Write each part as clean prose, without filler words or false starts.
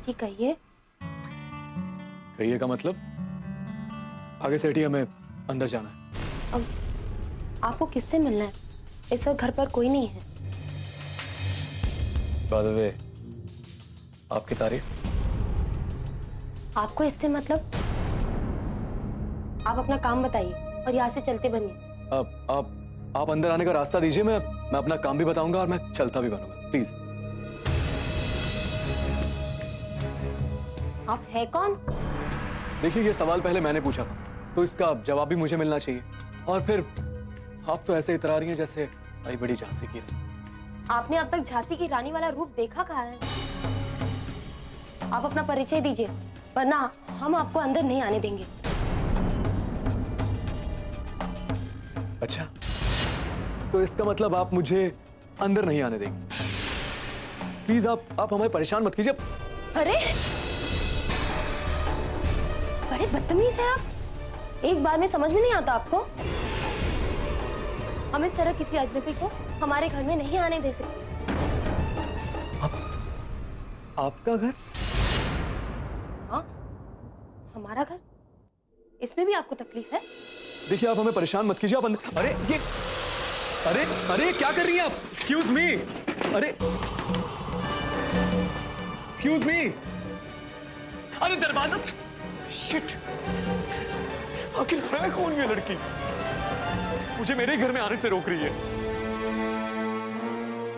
जी कहिए। कहिए का मतलब? आगे से हटिए, हमें अंदर जाना है। अब आपको किससे मिलना है? इस वक्त घर पर कोई नहीं है। बाय द वे, आपकी तारीफ। आपको इससे मतलब? आप अपना काम बताइए और यहाँ से चलते बनिए। आप अंदर आने का रास्ता दीजिए, मैं अपना काम भी बताऊंगा और मैं चलता भी बनूंगा, प्लीज। आप है कौन? देखिए, ये सवाल पहले मैंने पूछा था, तो इसका जवाब भी मुझे मिलना चाहिए। और फिर आप तो ऐसे इतरा रही हैं जैसे आई बड़ी झांसी की रानी। आपने अब तक झांसी की रानी वाला रूप देखा कहाँ है? आप अपना परिचय दीजिए, वरना हम आपको अंदर नहीं आने देंगे। अच्छा, तो इसका मतलब आप मुझे अंदर नहीं आने देंगे? प्लीज आप हमें परेशान मत कीजिए। अरे बड़े बदतमीज हैं आप। एक बार में समझ में नहीं आता आपको? हम इस तरह किसी अजनबी को हमारे घर में नहीं आने दे सकते। आपका घर? हाँ, हमारा घर। इसमें भी आपको तकलीफ है? देखिए, आप हमें परेशान मत कीजिए। आप अंदर। अरे क्या कर रही हैं आप? Excuse me. अरे एक्सक्यूज मी। अरे दरवाजा। शिट, आखिर है कौन ये लड़की? मुझे मेरे घर में आने से रोक रही है।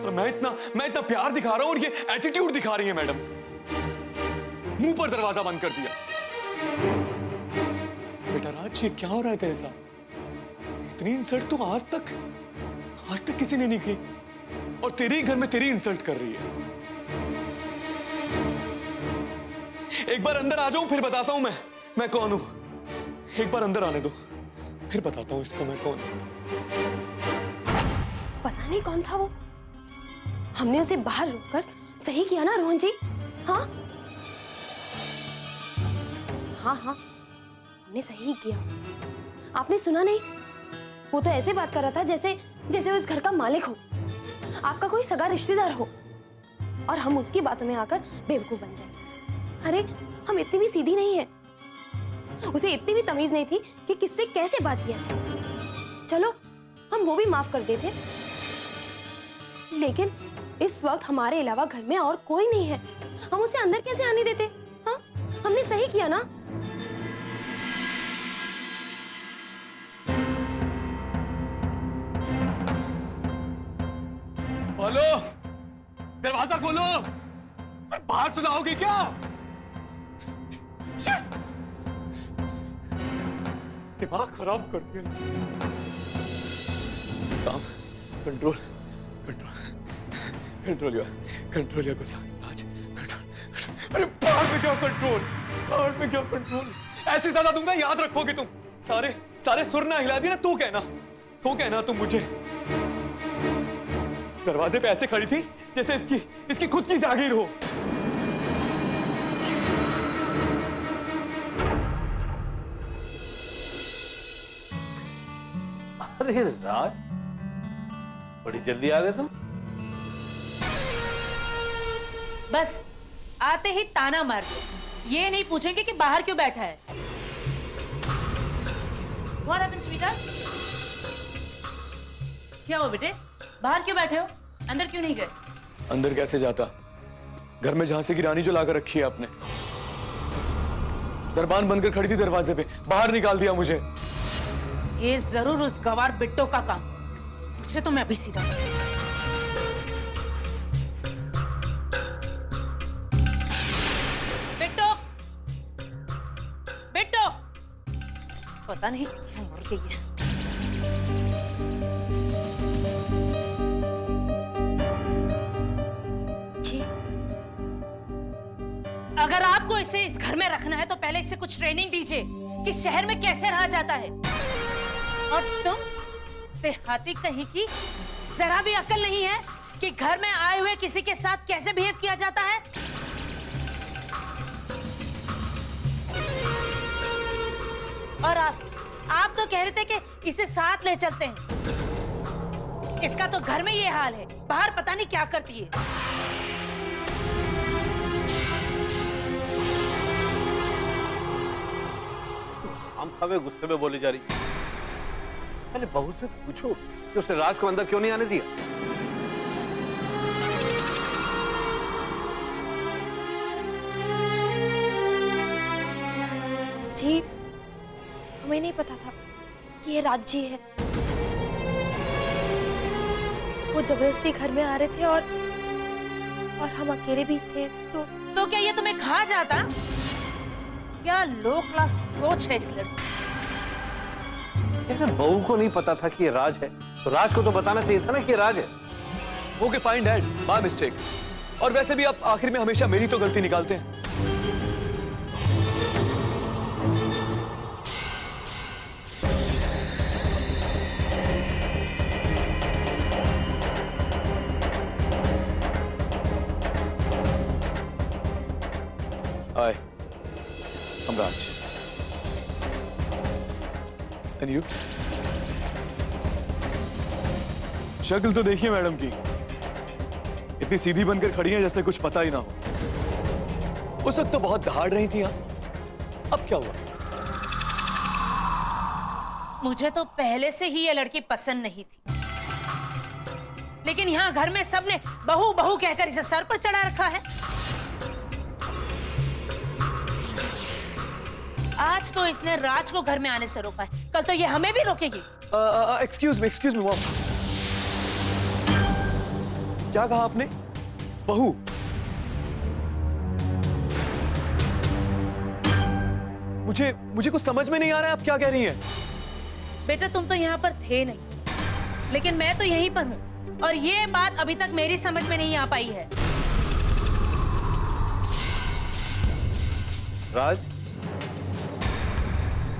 और मैं इतना प्यार दिखा रहा हूं और ये एटीट्यूड दिखा रही है मैडम। मुंह पर दरवाजा बंद कर दिया। बेटा राज, ये क्या हो रहा है तेरे साथ? इतनी इंसल्ट तो आज तक किसी ने नहीं की, और तेरे ही घर में तेरी इंसल्ट कर रही है। एक बार अंदर आ जाऊं, फिर बताता हूं मैं कौन हूं। एक बार अंदर आने दो, फिर बताता हूं इसको मैं कौन हूं। पता नहीं कौन था वो। हमने उसे बाहर रोककर सही किया ना रोहन जी? हाँ हाँ हाँ, हमने सही किया। आपने सुना नहीं? वो तो ऐसे बात कर रहा था जैसे वो इस घर का मालिक हो, आपका कोई सगा रिश्तेदार हो, और हम उसकी बातों में आकर बेवकूफ बन जाए। अरे हम इतनी भी सीधी नहीं है। उसे इतनी भी तमीज नहीं थी कि किससे कैसे बात किया जाए। चलो हम वो भी माफ कर देते, लेकिन इस वक्त हमारे अलावा घर में और कोई नहीं है। हम उसे अंदर कैसे आने देते? हाँ, हमने सही किया ना? हेलो, दरवाजा खोलो। बाहर सुनाओगे क्या? दिमाग खराब कर दिया इसने। काम, कंट्रोल या गुस्सा, राज, कंट्रोल। अरे बाहर में क्या कंट्रोल? बाहर में क्या कंट्रोल? ऐसी सजा दूंगा, याद रखोगे तुम। सारे सुर ना हिला दिए ना, तो कहना तुम मुझे। दरवाजे पे ऐसे खड़ी थी जैसे इसकी खुद की जागीर हो। अरे राज, बड़ी जल्दी आ गए तुम। बस आते ही ताना मार दो, ये नहीं पूछेंगे कि बाहर क्यों बैठा है। What happened, sweetheart? क्या हुआ बेटे? बाहर क्यों बैठे हो? अंदर क्यों नहीं गए? अंदर कैसे जाता? घर में झांसी की रानी जो लाकर रखी है आपने, दरबान बनकर खड़ी थी दरवाजे पे, बाहर निकाल दिया मुझे। ये जरूर उस गवार बिट्टो का काम। उससे तो मैं अभी सीधा। बिट्टो, पता नहीं मर गई है। जी, अगर आपको इसे इस घर में रखना है तो पहले इससे कुछ ट्रेनिंग दीजिए कि शहर में कैसे रहा जाता है। और तुम देहाती कहीं की जरा भी अकल नहीं है कि घर में आए हुए किसी के साथ कैसे बिहेव किया जाता है। और आप तो कह रहे थे कि इसे साथ ले चलते हैं। इसका तो घर में ये हाल है, बाहर पता नहीं क्या करती है। खावे गुस्से में बोली जा रही। पहले बहू से तो पूछो कि उसने राज को अंदर क्यों नहीं आने दिया। जी, हमें नहीं पता था कि ये राज जी है। वो जबरदस्ती घर में आ रहे थे और हम अकेले भी थे तो क्या ये तुम्हें खा जाता? क्या लो क्लास सोच है इस लड़की। अगर बहू को नहीं पता था कि ये राज है तो राज को तो बताना चाहिए था ना कि ये राज है। Okay fine dad, my mistake. और वैसे भी आप आखिर में हमेशा मेरी तो गलती निकालते हैं। Hi, I'm Raj. And you? शक्ल तो देखिए मैडम की, इतनी सीधी बनकर खड़ी हैं जैसे कुछ पता ही ना हो। उस वक्त तो बहुत दहाड़ रही थी आप, अब क्या हुआ? मुझे तो पहले से ही ये लड़की पसंद नहीं थी, लेकिन यहाँ घर में सबने बहू बहू कहकर इसे सर पर चढ़ा रखा है। आज तो इसने राज को घर में आने से रोका है, कल तो ये हमें भी रोकेगी। Excuse me mom. क्या कहा आपने? बहू? मुझे कुछ समझ में नहीं आ रहा है आप क्या कह रही हैं। बेटा तुम तो यहाँ पर थे नहीं, लेकिन मैं तो यहीं पर हूँ और ये बात अभी तक मेरी समझ में नहीं आ पाई है। राज,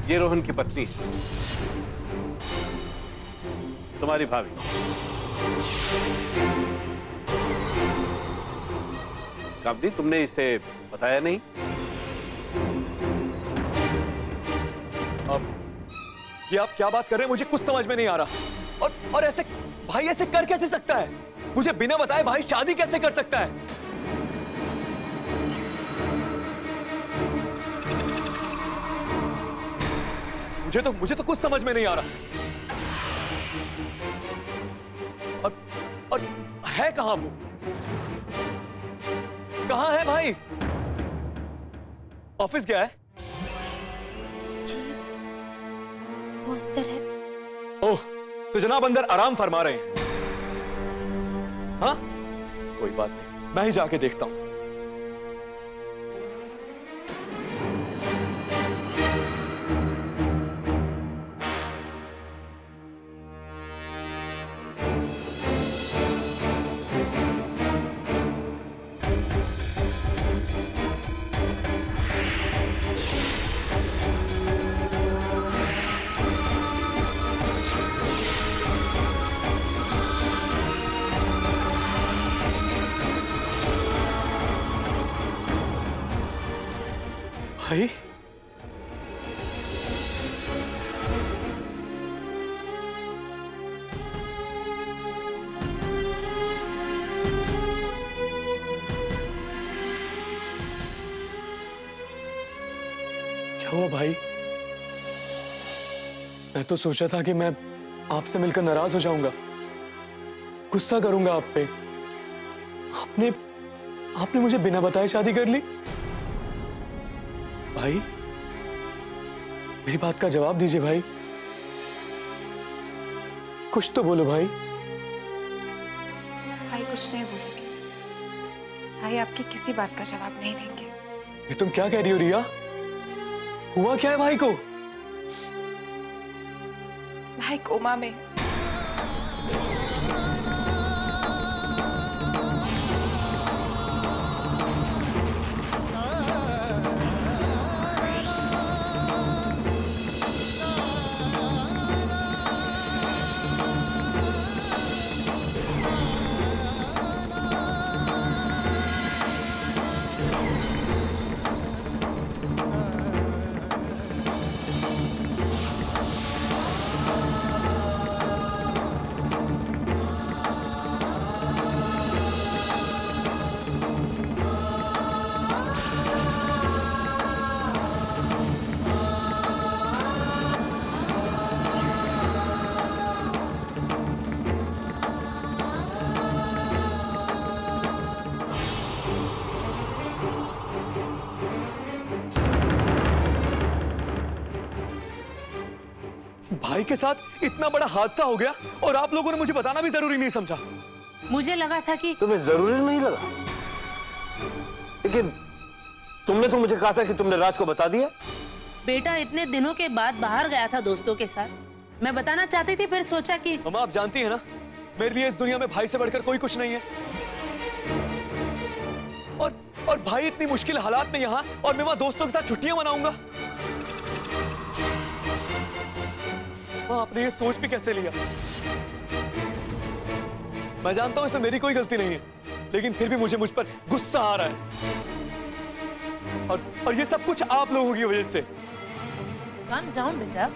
ये रोहन की पत्नी है, तुम्हारी भाभी। कामनी, तुमने इसे बताया नहीं? अब ये आप क्या बात कर रहे हैं? मुझे कुछ समझ में नहीं आ रहा। और ऐसे भाई ऐसे कर कैसे सकता है? मुझे बिना बताए भाई शादी कैसे कर सकता है? मुझे तो कुछ समझ में नहीं आ रहा। और है कहां वो? कहां है भाई? ऑफिस गया है? जी, वो अंदर है। ओह, तो जनाब अंदर आराम फरमा रहे हैं। हाँ, कोई बात नहीं, मैं ही जाके देखता हूं। भाई, क्या हुआ भाई? मैं तो सोचा था कि मैं आपसे मिलकर नाराज हो जाऊंगा, गुस्सा करूंगा आप पे। आपने मुझे बिना बताए शादी कर ली। भाई, मेरी बात का जवाब दीजिए भाई, कुछ तो बोलो भाई। भाई कुछ नहीं बोलेंगे। भाई आपकी किसी बात का जवाब नहीं देंगे। ये तुम क्या कह रही हो रिया? हुआ क्या है भाई को? भाई कोमा में। भाई के साथ इतना बड़ा हादसा हो गया और आप लोगों ने मुझे बताना भी जरूरी नहीं समझा। मुझे लगा था कि तुम्हें जरूरी नहीं लगा, लेकिन तुमने तो मुझे कहा था कि तुमने राज को बता दिया। बेटा इतने दिनों के बाद बाहर गया था दोस्तों के साथ, मैं बताना चाहती थी, फिर सोचा कि मम्मा आप जानती हैं ना, मेरे लिए इस दुनिया में भाई से बढ़कर कोई कुछ नहीं है। और भाई इतनी मुश्किल हालात में यहाँ, और मैं वहां दोस्तों के साथ छुट्टियां मनाऊंगा। मां आपने ये सोच भी कैसे लिया? मैं जानता हूं इसमें मेरी कोई गलती नहीं है, लेकिन फिर भी मुझे मुझ पर गुस्सा आ रहा है। और ये सब कुछ आप लोगों की वजह से। काम डाउन बेटा,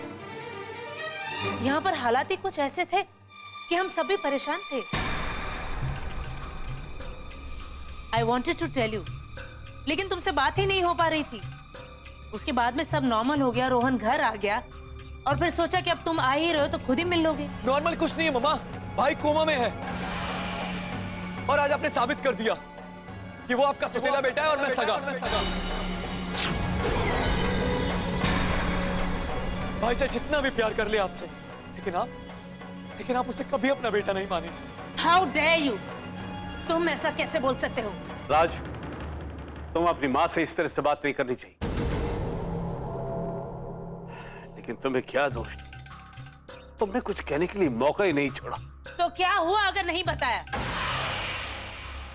यहाँ पर हालात ही कुछ ऐसे थे कि हम सभी परेशान थे। I wanted to tell you, लेकिन तुमसे बात ही नहीं हो पा रही थी। उसके बाद में सब नॉर्मल हो गया, रोहन घर आ गया, और फिर सोचा कि अब तुम आ ही रहे हो तो खुद ही मिल लोगे। नॉर्मल कुछ नहीं है मम्मा, भाई कोमा में है। और आज आपने साबित कर दिया कि वो आपका सौतेला बेटा है और मैं सगा। भाई चाहे जितना भी प्यार कर ले आपसे, लेकिन आप उसे कभी अपना बेटा नहीं माने। How dare you? तुम ऐसा कैसे बोल सकते हो? राज, तुम अपनी मां से इस तरह से बात नहीं करनी चाहिए। लेकिन तुम्हें क्या दोष? तुमने कुछ कहने के लिए मौका ही नहीं छोड़ा। तो क्या हुआ अगर नहीं बताया?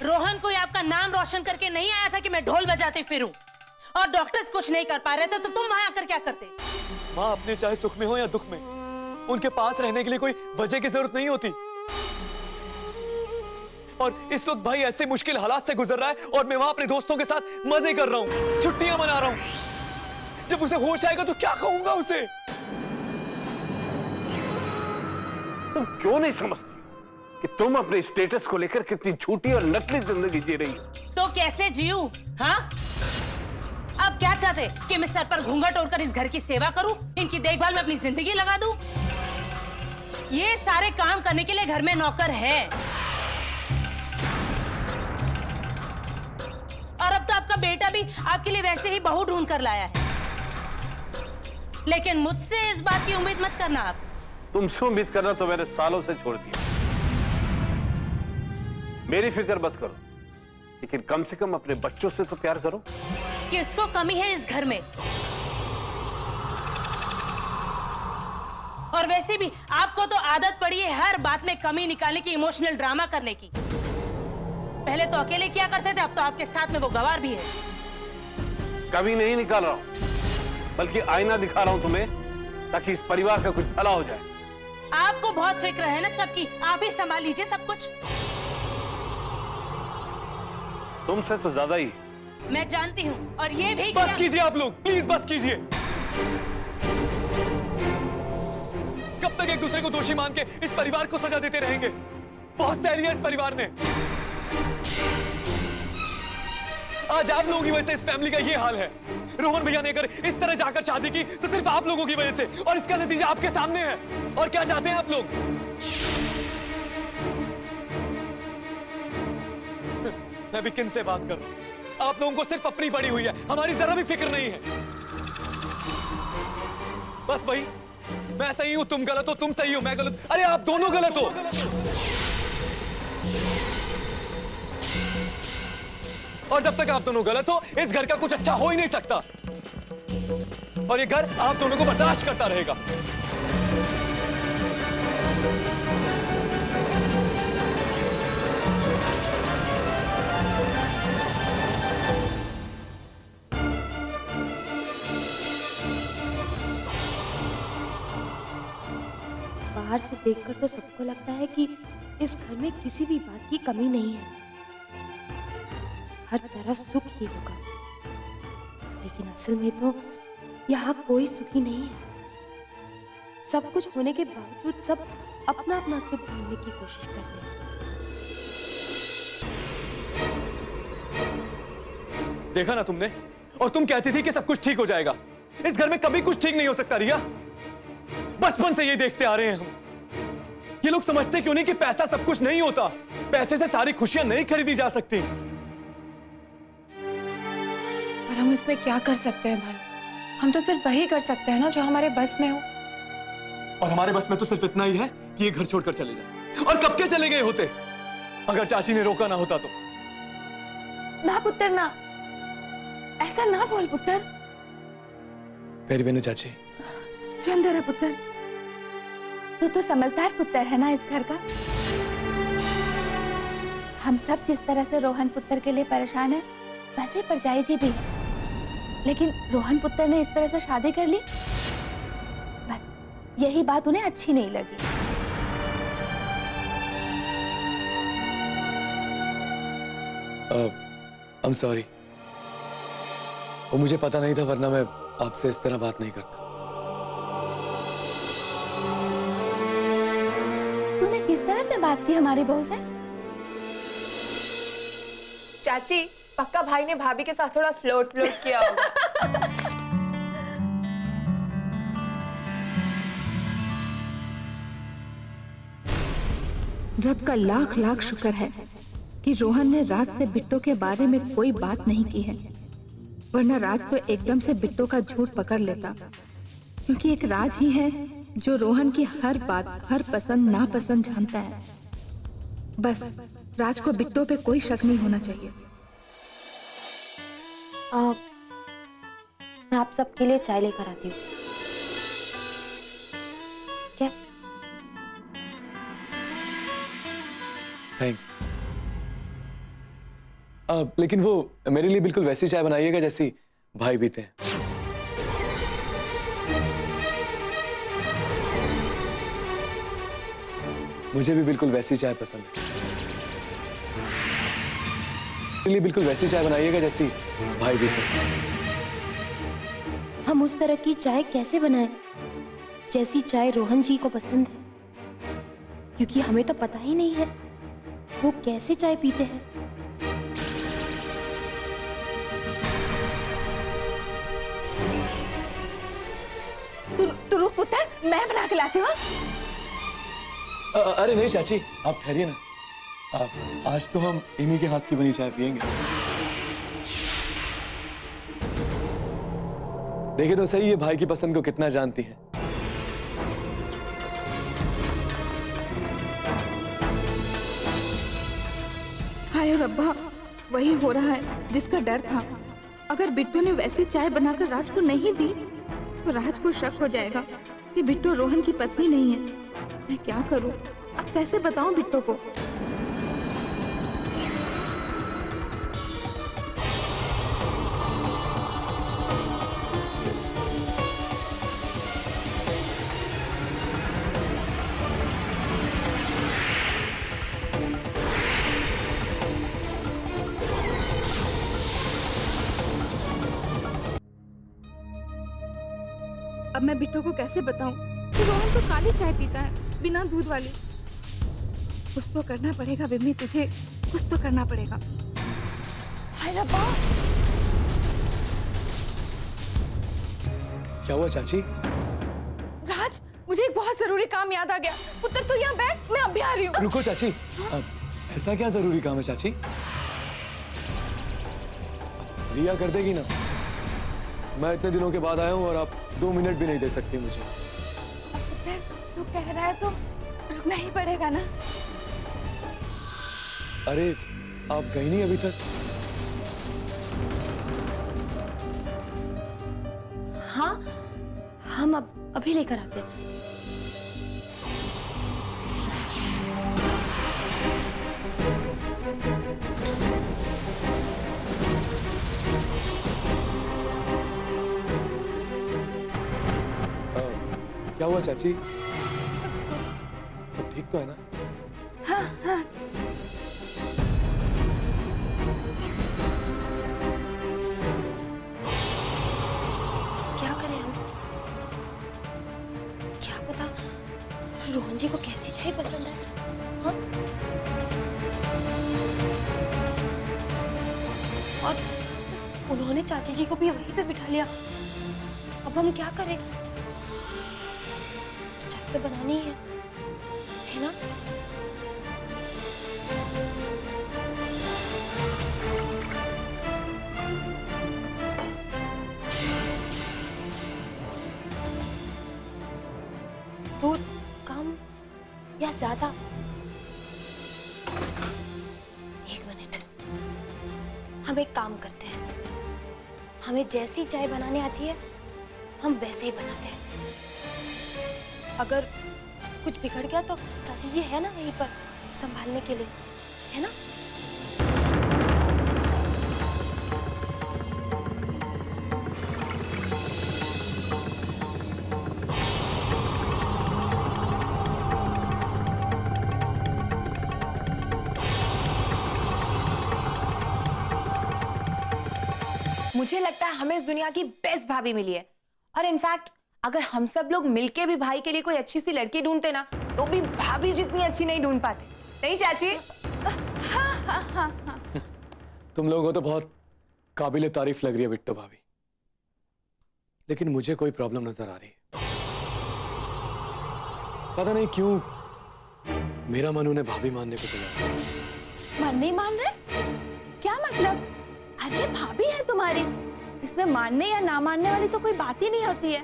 रोहन कोई आपका नाम रोशन करके नहीं आया था कि मैं ढोल बजाते फिरूं, और डॉक्टर्स कुछ नहीं कर पा रहे थे तो तुम वहां आकर क्या करते? माँ अपने चाहे सुख में हो या दुख में, उनके पास रहने के लिए कोई वजह की जरूरत नहीं होती। और इस वक्त भाई ऐसे मुश्किल हालात से गुजर रहा है और मैं वहां अपने दोस्तों के साथ मजे कर रहा हूं, छुट्टियां मना रहा हूं। जब उसे होश आएगा तो क्या कहूंगा उसे? तुम क्यों नहीं समझती कि तुम अपने स्टेटस को लेकर कितनी झूठी और नकली जिंदगी जी रही हो? तो कैसे जीऊं? हाँ, अब क्या चाहते कि मैं सर पर घूंघट ओढ़कर इस घर की सेवा करूं, इनकी देखभाल में अपनी जिंदगी लगा दूं? ये सारे काम करने के लिए घर में नौकर है, और अब तो आपका बेटा भी आपके लिए वैसे ही बहू ढूंढ कर लाया है। लेकिन मुझसे इस बात की उम्मीद मत करना। आप तुमसे उम्मीद करना तो मैंने सालों से छोड़ दिया। मेरी फिक्र मत करो, लेकिन कम से कम अपने बच्चों से तो प्यार करो। किसको कमी है इस घर में? और वैसे भी आपको तो आदत पड़ी है हर बात में कमी निकालने की, इमोशनल ड्रामा करने की। पहले तो अकेले किया करते थे, अब तो आपके साथ में वो गवार भी है। कभी नहीं निकाल रहा हूं, बल्कि आईना दिखा रहा हूं तुम्हें, ताकि इस परिवार का कुछ भला हो जाए। आपको बहुत फिक्र है ना सबकी, आप ही संभाल लीजिए सब कुछ। तुमसे तो ज्यादा ही। मैं जानती हूँ, और ये भी बस कीजिए आप लोग, प्लीज बस कीजिए। कब तक एक दूसरे को दोषी मान के इस परिवार को सजा देते रहेंगे? बहुत सहरी है इस परिवार ने। आज आप लोगों की वजह से इस फैमिली का ये हाल है। रोहन भैया ने अगर इस तरह जाकर शादी की तो सिर्फ आप लोगों की वजह से, और इसका नतीजा आपके सामने है। और क्या चाहते हैं आप लोग? मैं भी किन से बात कर रहा हूं? आप लोगों को सिर्फ अपनी पड़ी हुई है, हमारी जरा भी फिक्र नहीं है। बस भाई, मैं सही हूं, तुम गलत हो, तुम सही हो, मैं गलत। अरे आप दोनों गलत हो। और जब तक आप दोनों गलत हो, इस घर का कुछ अच्छा हो ही नहीं सकता। और ये घर आप दोनों को बर्दाश्त करता रहेगा। बाहर से देखकर तो सबको लगता है कि इस घर में किसी भी बात की कमी नहीं है, हर तरफ सुख ही होगा। लेकिन असल में तो यहाँ कोई सुखी नहीं है। सब कुछ होने के बावजूद सब अपना अपना सुख ढूंढने की कोशिश कर रहे हैं। देखा ना तुमने? और तुम कहती थी कि सब कुछ ठीक हो जाएगा। इस घर में कभी कुछ ठीक नहीं हो सकता रिया। बचपन से ये देखते आ रहे हैं हम। ये लोग समझते क्यों नहीं कि पैसा सब कुछ नहीं होता? पैसे से सारी खुशियां नहीं खरीदी जा सकती। पर हम इसमें क्या कर सकते हैं भाई? हम तो सिर्फ वही कर सकते हैं ना जो हमारे बस में हो। और हमारे बस में तो सिर्फ इतना ही है कि ये घर छोड़कर चले जाए। और कब के चले गए होते अगर चाची ने रोका ना होता तो। ना पुत्र ना, ऐसा ना बोल पुत्र। मेरी बहन चाची, जो अंदर है पुत्र, तू तो समझदार पुत्र है ना इस घर का। हम सब जिस तरह से रोहन पुत्र के लिए परेशान है, वैसे परजाई जी भी। लेकिन रोहन पुत्र ने इस तरह से शादी कर ली, बस यही बात उन्हें अच्छी नहीं लगी। I'm sorry। वो मुझे पता नहीं था, वरना मैं आपसे इस तरह बात नहीं करता। तूने किस तरह से बात की हमारी बहू से? चाची, पक्का भाई ने भाभी के साथ थोड़ा फ्लोट किया होगा। रब का लाख लाख शुक्र है कि रोहन ने राज से बिट्टो के बारे में कोई बात नहीं की है, वरना राज तो एकदम से बिट्टो का झूठ पकड़ लेता। क्योंकि एक राज ही है जो रोहन की हर बात, हर पसंद नापसंद जानता है। बस राज को बिट्टो पे कोई शक नहीं होना चाहिए। मैं आप सबके लिए चाय लेकर आती हूँ। क्या? थैंक्स। लेकिन वो मेरे लिए बिल्कुल वैसी चाय बनाइएगा जैसी भाई पीते हैं। मुझे भी बिल्कुल वैसी चाय पसंद है। मेरे लिए बिल्कुल वैसी चाय बनाइएगा जैसी भाई पीते हैं। हम उस तरह की चाय कैसे बनाएं जैसी चाय रोहन जी को पसंद है? क्योंकि हमें तो पता ही नहीं है वो कैसे चाय पीते हैं। तू रुक पुत्र, मैं बना के लाती हूँ। अरे नहीं चाची, आप ठहरिए ना। आज तो हम इन्हीं के हाथ की बनी चाय पियेंगे। देखिए तो सही, ये भाई की पसंद को कितना जानती है। हाय रब्बा, वही हो रहा है जिसका डर था। अगर बिट्टू ने वैसी चाय बनाकर राज को नहीं दी तो राज को शक हो जाएगा कि बिट्टू रोहन की पत्नी नहीं है। मैं क्या करूं? अब कैसे बताऊं बिट्टू को? अब मैं बिट्टू को कैसे बताऊं कि रोहन तो काली चाय पीता है, बिना दूध वाली। कुछ तो करना पड़ेगा बिम्मी, तुझे कुछ तो करना पड़ेगा। हाय रब्बा! क्या हुआ चाची? राज, मुझे एक बहुत जरूरी काम याद आ गया। पुत्र तू यहाँ बैठ, मैं अभी आ रही हूँ। रुको चाची, ऐसा क्या जरूरी काम है चाची? लिया कर देगी ना? मैं इतने दिनों के बाद आया हूँ और आप 2 मिनट भी नहीं दे सकती मुझे। पुत्र तू कह रहा है तो रुकना ही पड़ेगा ना? अरे आप गई नहीं अभी तक? हाँ, हम अभी लेकर आते हैं। क्या हुआ चाची? सब ठीक तो है ना? क्या करें हम? क्या पता रोहन जी को कैसी चाय पसंद है। हाँ? और उन्होंने चाची जी को भी वहीं पे बिठा लिया। अब हम क्या करें? चाय तो बनानी है ना? दूध कम या ज्यादा? एक मिनट, हम एक काम करते हैं, हमें जैसी चाय बनाने आती है हम वैसे ही बनाते हैं। अगर कुछ बिगड़ गया तो चाची जी है ना वहीं पर संभालने के लिए, है ना? मुझे लगता है हमें इस दुनिया की बेस्ट भाभी मिली है। और इनफैक्ट अगर हम सब लोग मिलके भी भाई के लिए कोई अच्छी सी लड़की ढूंढते ना, तो भी भाभी जितनी अच्छी नहीं ढूंढ पाते। नहीं चाची? तुम लोगों को तो बहुत काबिले तारीफ लग रही है बिट्टो भाभी, लेकिन मुझे कोई प्रॉब्लम नजर आ रही है। पता नहीं क्यों मेरा मन उन्हें भाभी मानने को तैयार है। मन नहीं मान रहे? क्या मतलब? अरे भाभी है तुम्हारी, इसमें मानने या ना मानने वाली तो कोई बात ही नहीं होती है।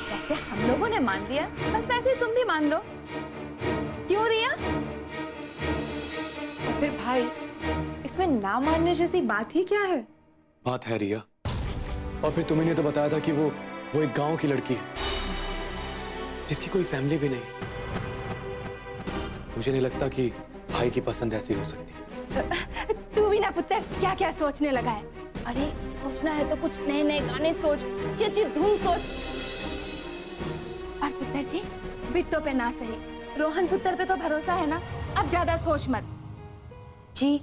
जैसे हम लोगों ने मान लिया, बस वैसे ही तुम भी मान लो। क्यों रिया? और फिर भाई, इसमें ना मानने जैसी बात ही क्या है? बात है रिया, और फिर तुम्हें तो बताया था कि वो एक गांव की लड़की है जिसकी कोई फैमिली भी नहीं। मुझे नहीं लगता कि भाई की पसंद ऐसी हो सकती। तू भी ना पुत्र क्या क्या सोचने लगा है। अरे सोचना है तो कुछ नए नए गाने सोच, अच्छी धुन सोच। और पुत्र जी, बिट्टो पे ना सही, रोहन पुत्र पे तो भरोसा है ना, अब ज्यादा सोच मत। जी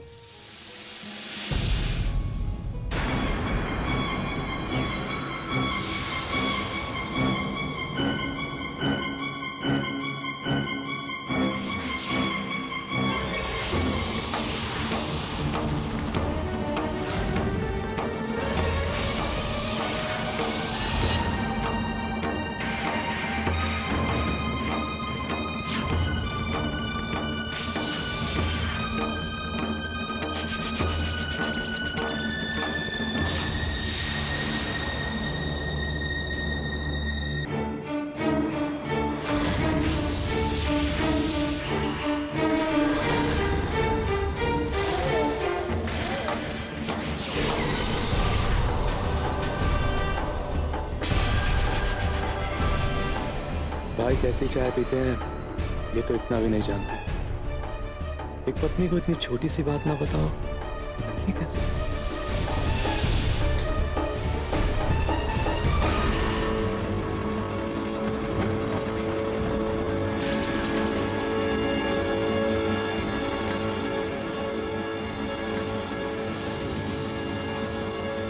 भाई कैसी चाय पीते हैं ये तो इतना भी नहीं जानते। एक पत्नी को इतनी छोटी सी बात ना बताओ, ये कैसे?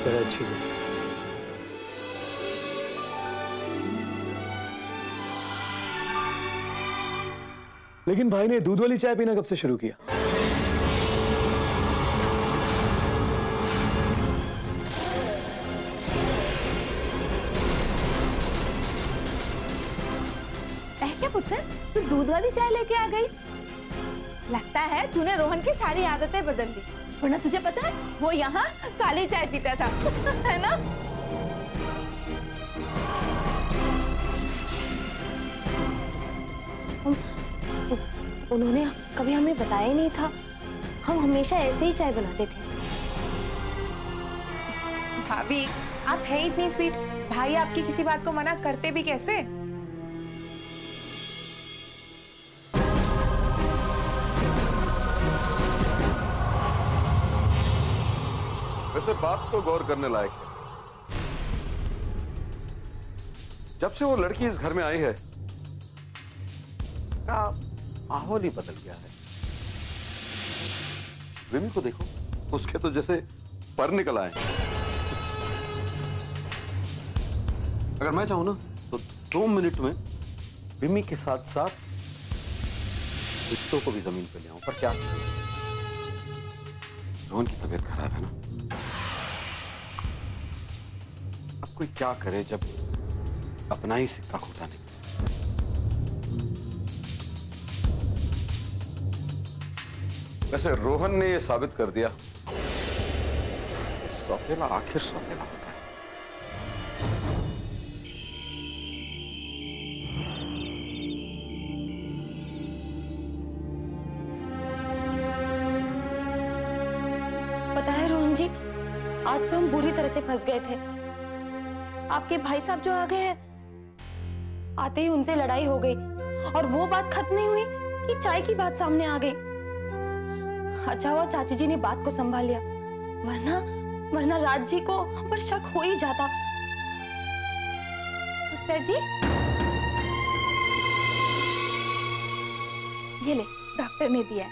चलो अच्छी है। लेकिन भाई ने दूध वाली चाय पीना कब से शुरू किया? क्या पुत्र, तू दूध वाली चाय लेके आ गई? लगता है तूने रोहन की सारी आदतें बदल दी, वरना तुझे पता है वो यहाँ काली चाय पीता था है ना? उन्होंने कभी हमें बताया ही नहीं था, हम हमेशा ऐसे ही चाय बनाते थे। भाभी, आप हैं इतनी स्वीट, भाई आपकी किसी बात को मना करते भी कैसे? वैसे बात तो गौर करने लायक है। जब से वो लड़की इस घर में आई है, का माहौल ही बदल गया है। रिमी को देखो, उसके तो जैसे पर निकल आए। अगर मैं चाहूं ना तो 2 मिनट में रिमी के साथ साथ बिट्टो को भी जमीन पे ले आऊं, पर क्या, रोहन की तबीयत खराब है ना। अब कोई क्या करे जब अपना ही सिक्का खोटा नहीं। वैसे रोहन ने यह साबित कर दिया, सौतेला आखिर सौतेला होता है। तरह से फंस गए थे। आपके भाई साहब जो आ गए हैं, आते ही उनसे लड़ाई हो गई और वो बात खत्म नहीं हुई कि चाय की बात सामने आ गई। अच्छा हुआ चाची जी ने बात को संभाल लिया, वरना राज जी को हम पर शक हो ही जाता। पुत्र जी, ये ले, डॉक्टर ने दिया है।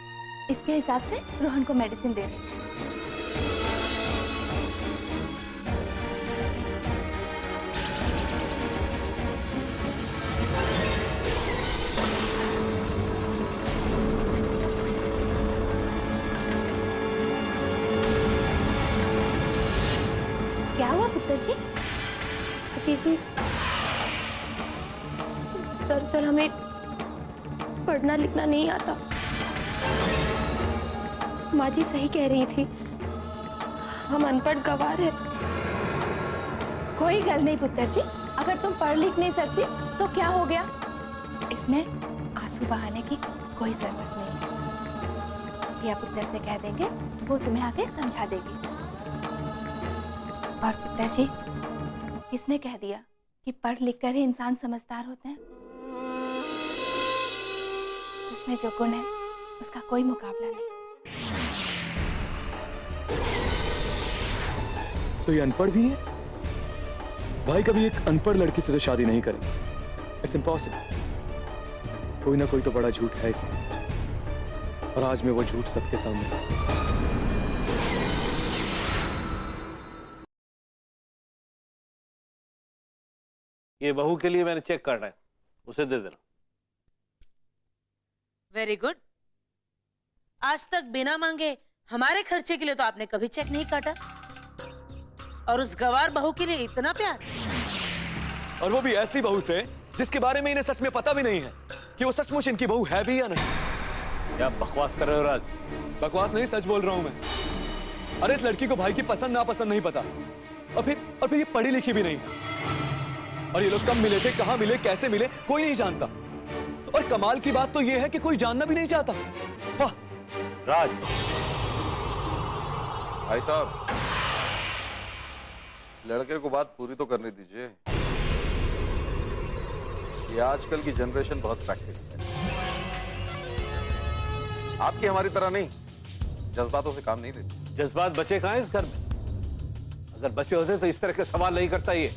इसके हिसाब से रोहन को मेडिसिन दे रही। क्या हुआ पुत्र जी? चाची जी, दरअसल हमें पढ़ना लिखना नहीं आता। माँ जी सही कह रही थी, हम अनपढ़ गंवार हैं। कोई गल नहीं पुत्र जी, अगर तुम पढ़ लिख नहीं सकती तो क्या हो गया? इसमें आंसू बहाने की कोई जरूरत नहीं। प्रिया पुत्र से कह देंगे, वो तुम्हें आगे समझा देगी। और पुत्र जी, किसने कह दिया कि पढ़ लिख कर ही इंसान समझदार होते हैं? उसमें जो गुण है उसका कोई मुकाबला नहीं। तो ये अनपढ़ भी है? भाई कभी एक अनपढ़ लड़की से तो शादी नहीं करेंगे, इट्स इम्पॉसिबल। कोई ना कोई तो बड़ा झूठ है इसमें, और आज मैं वो झूठ सबके सामने। ये बहू के लिए मैंने चेक करना है, उसे दे देना। Very good. आज तक बिना मांगे हमारे खर्चे के लिए तो आपने कभी चेक नहीं काटा, और उस गवार बहू के लिए इतना प्यार। और वो भी ऐसी बहू से जिसके बारे में इन्हें सच में पता भी नहीं है कि वो सचमुच इनकी बहू है भी या नहीं। क्या बकवास कर रहे हो राज? बकवास नहीं, सच बोल रहा हूं मैं। अरे इस लड़की को भाई की पसंद नापसंद नहीं पता, और फिर ये पढ़ी लिखी भी नहीं है। और ये लोग कब मिले थे, कहां मिले, कैसे मिले, कोई नहीं जानता। और कमाल की बात तो ये है कि कोई जानना भी नहीं चाहता। वाह राज भाई साहब, लड़के को बात पूरी तो करने दीजिए। ये आजकल की जनरेशन बहुत प्रैक्टिकल है, आपकी हमारी तरह नहीं, जज्बातों से काम नहीं लेती। जज्बात बचे कहां हैं इस घर में? अगर बचे होते तो इस तरह के सवाल नहीं करता ये।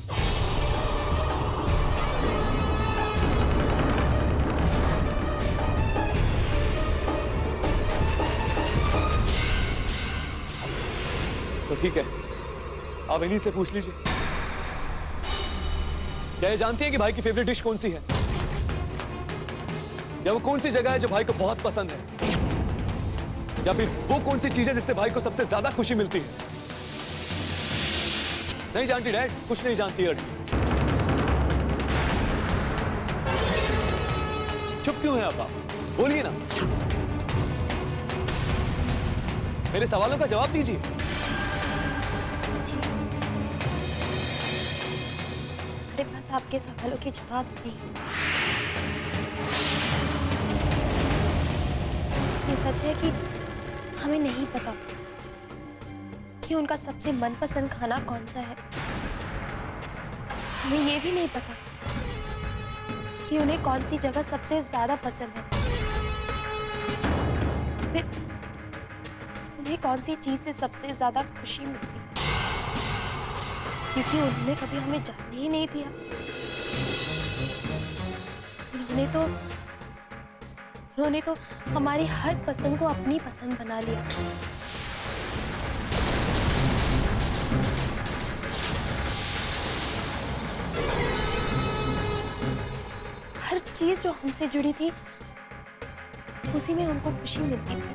तो ठीक है, आप इन्हीं से पूछ लीजिए। क्या ये जानती है कि भाई की फेवरेट डिश कौन सी है, या वो कौन सी जगह है जो भाई को बहुत पसंद है, या फिर वो कौन सी चीज है जिससे भाई को सबसे ज्यादा खुशी मिलती है? नहीं जानती डैड, कुछ नहीं जानती है लड़की। चुप क्यों है आप? बोलिए ना, मेरे सवालों का जवाब दीजिए। हमारे पास आपके सवालों के जवाब नहीं। ये सच है कि हमें नहीं पता कि उनका सबसे मनपसंद खाना कौन सा है। हमें ये भी नहीं पता कि उन्हें कौन सी जगह सबसे ज्यादा पसंद है, फिर उन्हें कौन सी चीज से सबसे ज्यादा खुशी मिलती है, क्योंकि उन्होंने कभी हमें जानने ही नहीं दिया। उन्होंने तो हमारी हर पसंद को अपनी पसंद बना लिया। हर चीज जो हमसे जुड़ी थी उसी में उनको खुशी मिलती थी।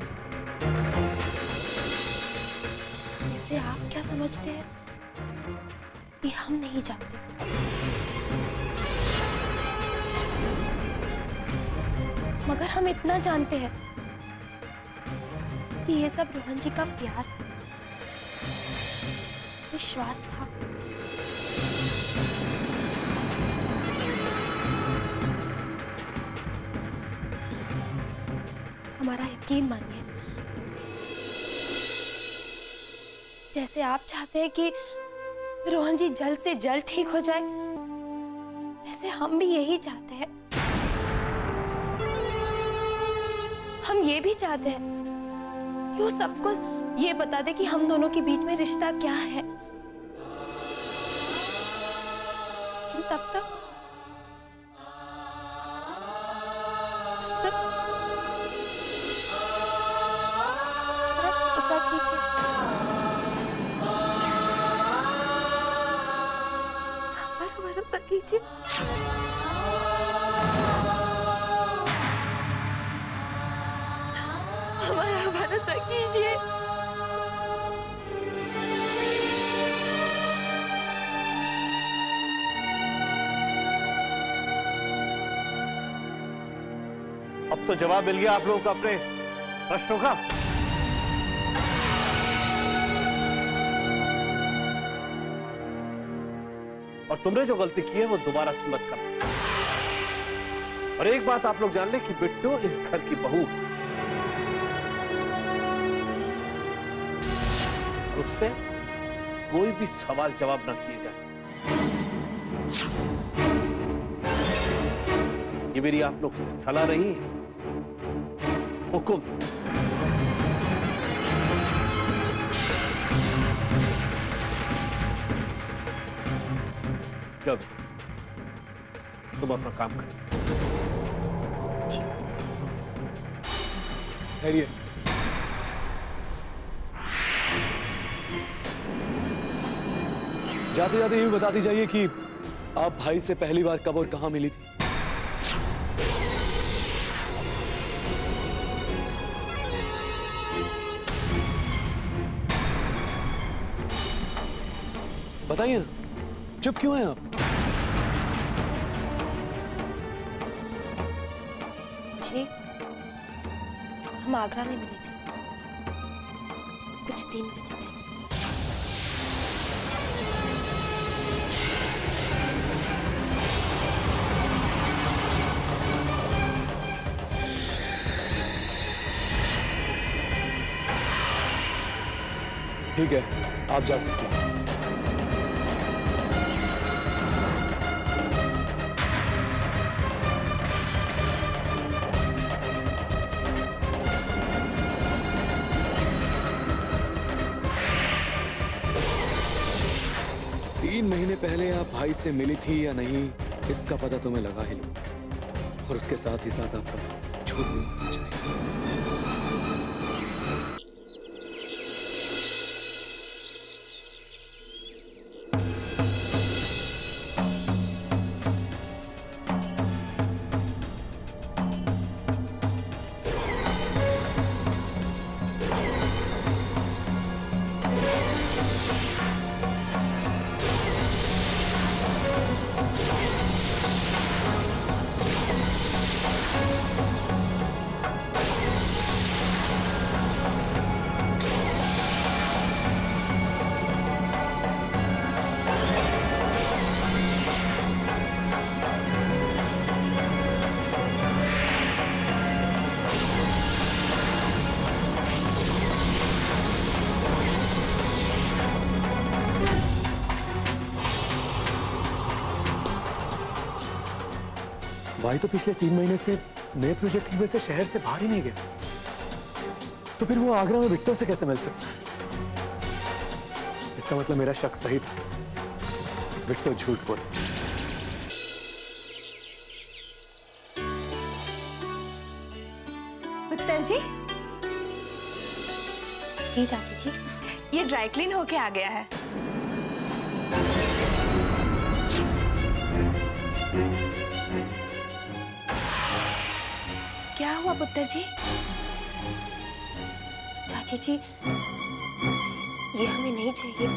इससे आप क्या समझते हैं ये हम नहीं जानते। मगर हम इतना जानते हैं कि ये सब रोहन जी का प्यार था, विश्वास था। हमारा यकीन मानिए, जैसे आप चाहते हैं कि रोहन जी जल्द से जल्द ठीक हो जाए। ऐसे हम भी यही चाहते हैं। हम ये भी चाहते हैं कि वो सबको ये बता दे कि हम दोनों के बीच में रिश्ता क्या है। लेकिन तब तक भरोसा कीजिए, हमारा भरोसा कीजिए। हमारा भरोसा कीजिए। अब तो जवाब मिल गया आप लोगों को अपने प्रश्नों का। और तुमने जो गलती की है वो दोबारा से मत करना। और एक बात आप लोग जान लें कि बिट्टू इस घर की बहू है। उससे कोई भी सवाल जवाब ना किए जाए। ये मेरी आप लोग से सलाह रही है, हुकुम। जब तुम अपना काम करो। खैरिए। जाते जाते ये भी बता दी जाइए कि आप भाई से पहली बार कब और कहां मिली थी? बताइए ना, चुप क्यों हैं आप? जी, हम आगरा में मिले थे कुछ 3 महीने पहले। ठीक है, आप जा सकते हैं। महीने पहले आप भाई से मिली थी या नहीं, इसका पता तो मैं लगा ही लूं, और उसके साथ ही साथ आप पर झूठ भी मारना चाहिए। भाई तो पिछले 3 महीने से नए प्रोजेक्ट की वजह से शहर से बाहर ही नहीं गया, तो फिर वो आगरा में बिट्टो से कैसे मिल सकता है? इसका मतलब मेरा शक सही था, बिट्टो झूठ बोल। उत्तर जी, जी चाची जी, ये ड्राई क्लीन होके आ गया है। क्या हुआ पुत्र जी? चाची जी, ये हमें नहीं चाहिए,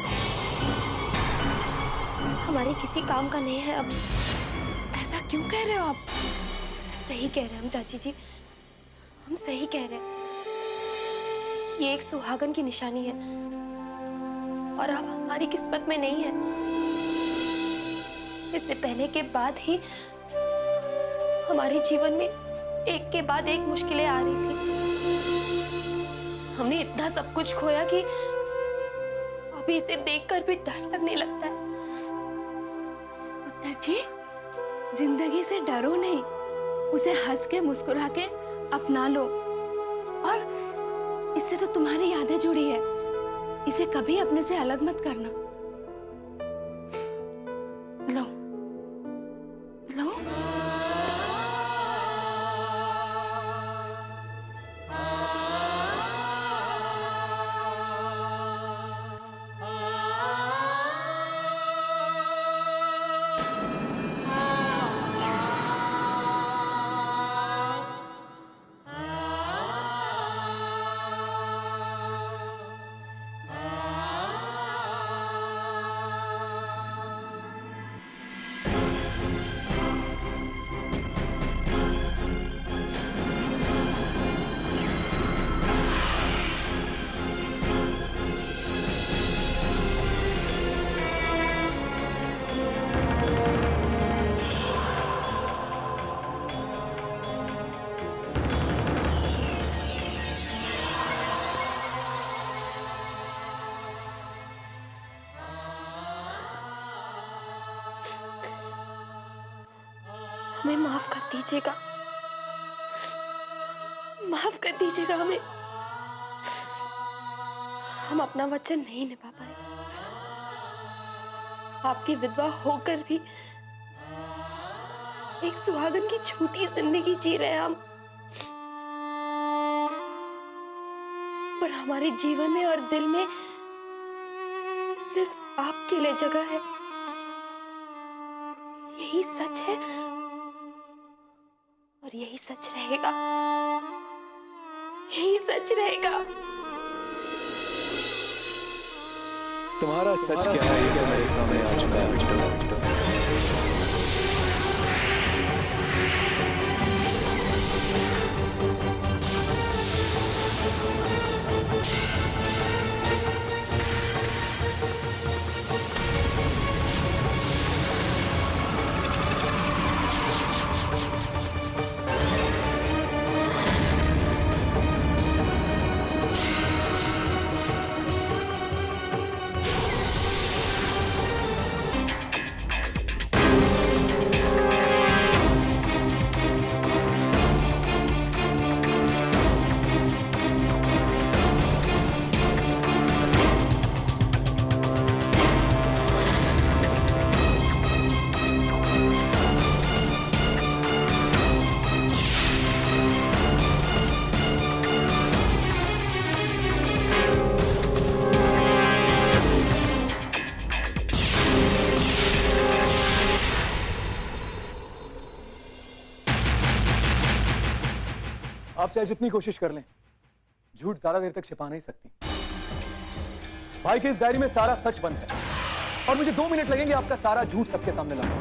हमारे किसी काम का नहीं है अब। ऐसा क्यों कह रहे हो आप? सही कह रहे हैं हम चाची जी, हम सही कह रहे हैं। ये एक सुहागन की निशानी है और अब हमारी किस्मत में नहीं है। इससे पहले के बाद ही हमारे जीवन में एक के बाद एक मुश्किलें आ रही थी। हमने इतना सब कुछ खोया कि अब भी इसे देखकर भी डर लगने लगता है। उत्तर जी, जिंदगी से डरो नहीं, उसे हंस के मुस्कुरा के अपना लो। और इससे तो तुम्हारी यादें जुड़ी है, इसे कभी अपने से अलग मत करना। लो लो। हमें माफ कर दीजिएगा, माफ कर दीजिएगा हमें। हम अपना वचन नहीं निभा पाए। आपकी विधवा होकर भी एक सुहागन की छोटी जिंदगी जी रहे हैं हम। पर हमारे जीवन में और दिल में सिर्फ आपके लिए जगह है। यही सच है और यही सच रहेगा, यही सच रहेगा। तुम्हारा सच क्या है ये मेरे सामने आ चुका है बिट्टू। आप चाहे जितनी कोशिश कर लें, झूठ ज्यादा देर तक छिपा नहीं सकती। भाई की इस डायरी में सारा सच बंद है और मुझे 2 मिनट लगेंगे आपका सारा झूठ सबके सामने लाने।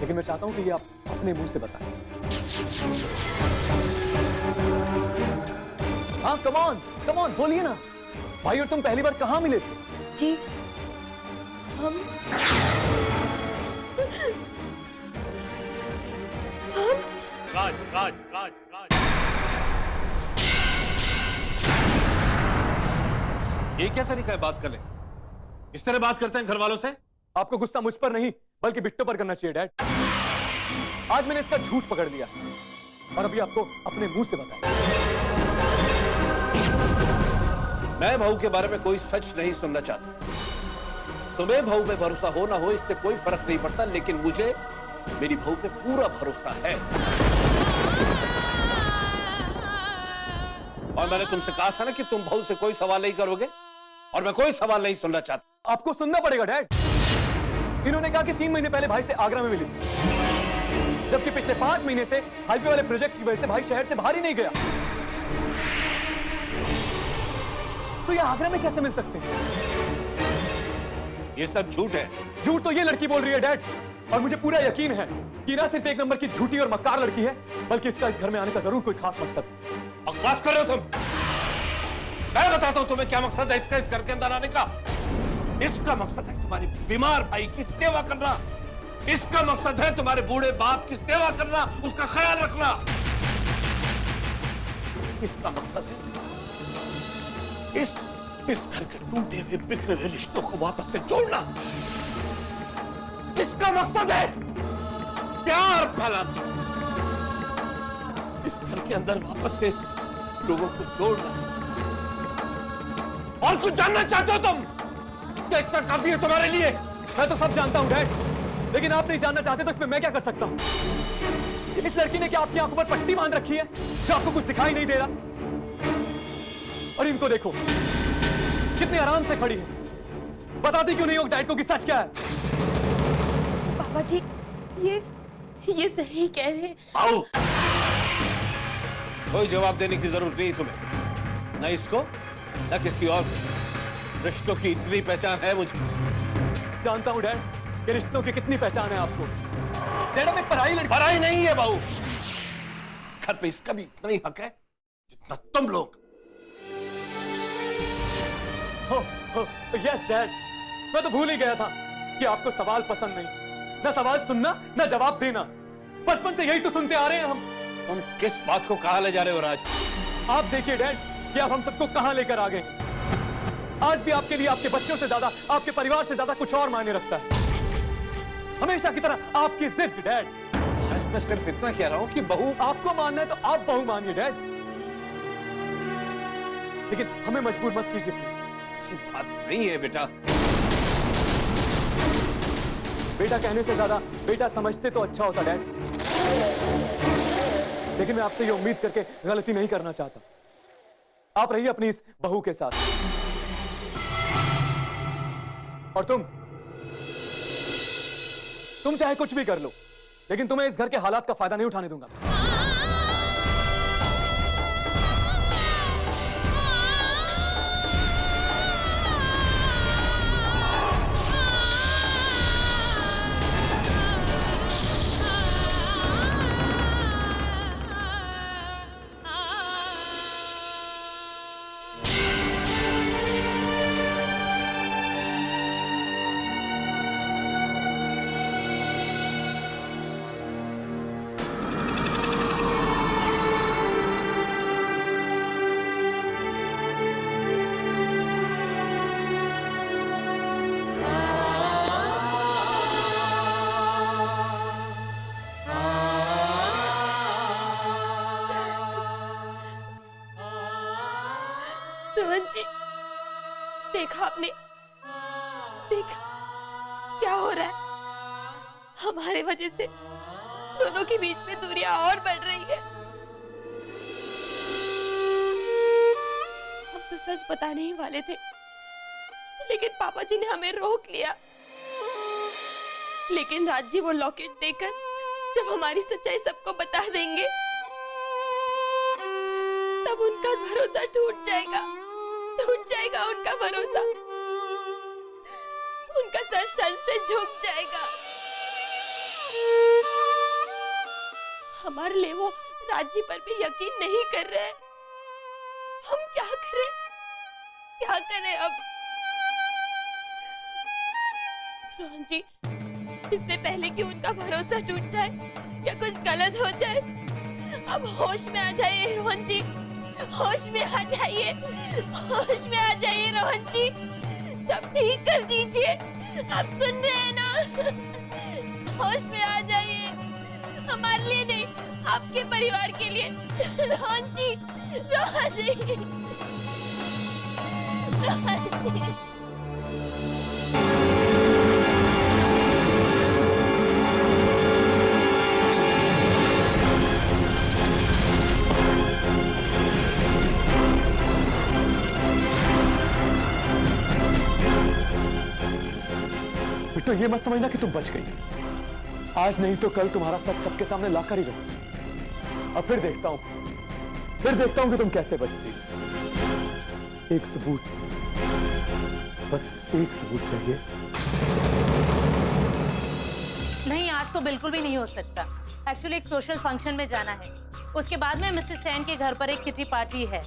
लेकिन मैं चाहता हूं कि ये आप अपने मुंह से बताएं। हाँ, कम ऑन बोलिए ना। भाई और तुम पहली बार कहां मिले थे? जी, हम राज राज राज राज ये क्या तरीका है बात करने? इस तरह बात करते हैं घर वालों से? आपको गुस्सा मुझ पर नहीं बल्कि बिट्टो पर करना चाहिए डैड। आज मैंने इसका झूठ पकड़ लिया और अभी आपको अपने मुंह से बताया। मैं बहू के बारे में कोई सच नहीं सुनना चाहता। तुम्हें बहू पे भरोसा हो ना हो इससे कोई फर्क नहीं पड़ता, लेकिन मुझे मेरी बहू पे पूरा भरोसा है। और मैंने तुमसे कहा था ना कि तुम बहू से कोई सवाल नहीं करोगे, और मैं कोई सवाल नहीं सुनना चाहता। आपको सुनना पड़ेगा डैड। इन्होंने कहा कि 3 महीने पहले भाई से आगरा में मिली, जबकि पिछले 5 महीने से हाईवे वाले प्रोजेक्ट की वजह से भाई शहर से बाहर ही नहीं गया। तो ये आगरा में कैसे मिल सकते हैं? ये सब झूठ है। झूठ तो ये लड़की बोल रही है डैड, और मुझे पूरा यकीन है कि ना सिर्फ 1 नंबर की झूठी और मक्कार लड़की है, बल्कि इसका इस घर में आने का जरूर कोई खास मकसद है। बकवास कर रहे हो तुम। मैं बताता हूं तुम्हें क्या मकसद है इसका इस घर के अंदर आने का। इसका मकसद है तुम्हारे बीमार भाई की सेवा करना। इसका मकसद है तुम्हारे बूढ़े बाप की सेवा करना, उसका ख्याल रखना। इसका मकसद है इस घर के टूटे हुए बिखरे हुए रिश्तों को वापस से जोड़ना, इसका मकसद है प्यार फैलाना। इस घर के अंदर वापस से लोगों को जोड़ना। और कुछ जानना चाहते हो तुम? क्या इतना काफी है तुम्हारे लिए? मैं तो सब जानता हूं डैड, लेकिन आप नहीं जानना चाहते तो इसमें मैं क्या कर सकता हूं? इस लड़की ने क्या आपकी आंखों पर पट्टी बांध रखी है जो आपको कुछ दिखाई नहीं दे रहा? और इनको देखो कितने आराम से खड़ी है। बताती क्यों नहीं हो डैड को कि सच क्या है? पापा जी ये सही कह रहे हैं। आओ, कोई जवाब देने की जरूरत नहीं तुम्हें, न इसको न किसी और को। रिश्तों की इतनी पहचान है मुझे। जानता हूं डैड कि रिश्तों की कितनी पहचान है आपको। डैड हम एक पराई लड़की। पराई नहीं है बहू। घर पे इसका भी इतना ही हक है जितना तुम लोग। यस डैड, मैं तो भूल ही गया था कि आपको सवाल पसंद नहीं। न सवाल सुनना न जवाब देना। बचपन से यही तो सुनते आ रहे हैं हम। तुम किस बात को कहां ले जा रहे हो राज? आप देखिए डैड कि आप हम सबको कहां लेकर आ गए। आज भी आपके लिए आपके बच्चों से ज्यादा, आपके परिवार से ज्यादा कुछ और मायने रखता है। हमेशा की तरह आपकी जिद डैड। आज मैं सिर्फ इतना कह रहा हूं कि बहू, आपको मानना है तो आप बहू मानिए डैड, लेकिन हमें मजबूर मत कीजिए प्लीज। ऐसी बात नहीं है बेटा। बेटा कहने से ज्यादा बेटा समझते तो अच्छा होता डैड, लेकिन मैं आपसे ये उम्मीद करके गलती नहीं करना चाहता। आप रहिए अपनी इस बहू के साथ। और तुम चाहे कुछ भी कर लो, लेकिन तुम्हें इस घर के हालात का फायदा नहीं उठाने दूंगा। रोहन जी, देखा आपने? देखा क्या हो रहा है? हमारे वजह से दोनों के बीच में दूरियां और बढ़ रही है। हम तो सच बताने ही वाले थे, लेकिन पापा जी ने हमें रोक लिया। लेकिन राज जी वो लॉकेट देकर जब हमारी सच्चाई सबको बता देंगे, तब उनका भरोसा टूट जाएगा उनका भरोसा। उनका सर शर्म से झुक जाएगा। हमारे लिए वो राजी पर भी यकीन नहीं कर रहे। हम क्या करें अब? रोहन जी, इससे पहले कि उनका भरोसा टूट जाए या कुछ गलत हो जाए, अब होश में आ जाइए रोहन जी। होश में आ जाइए रोहन जी। सब ठीक कर दीजिए। आप सुन रहे हैं ना? होश में आ जाइए, हमारे लिए नहीं, आपके परिवार के लिए। रोहन जी। तो ये मत समझना कि तुम बच गई। आज नहीं तो कल तुम्हारा सच सबके सामने लाकर ही रहूं। अब फिर देखता हूं कि तुम कैसे बचती। एक सबूत, बस एक सबूत चाहिए। नहीं, आज तो बिल्कुल भी नहीं हो सकता। एक्चुअली एक सोशल फंक्शन में जाना है, उसके बाद में मिसेस सेन के घर पर एक किटी पार्टी है,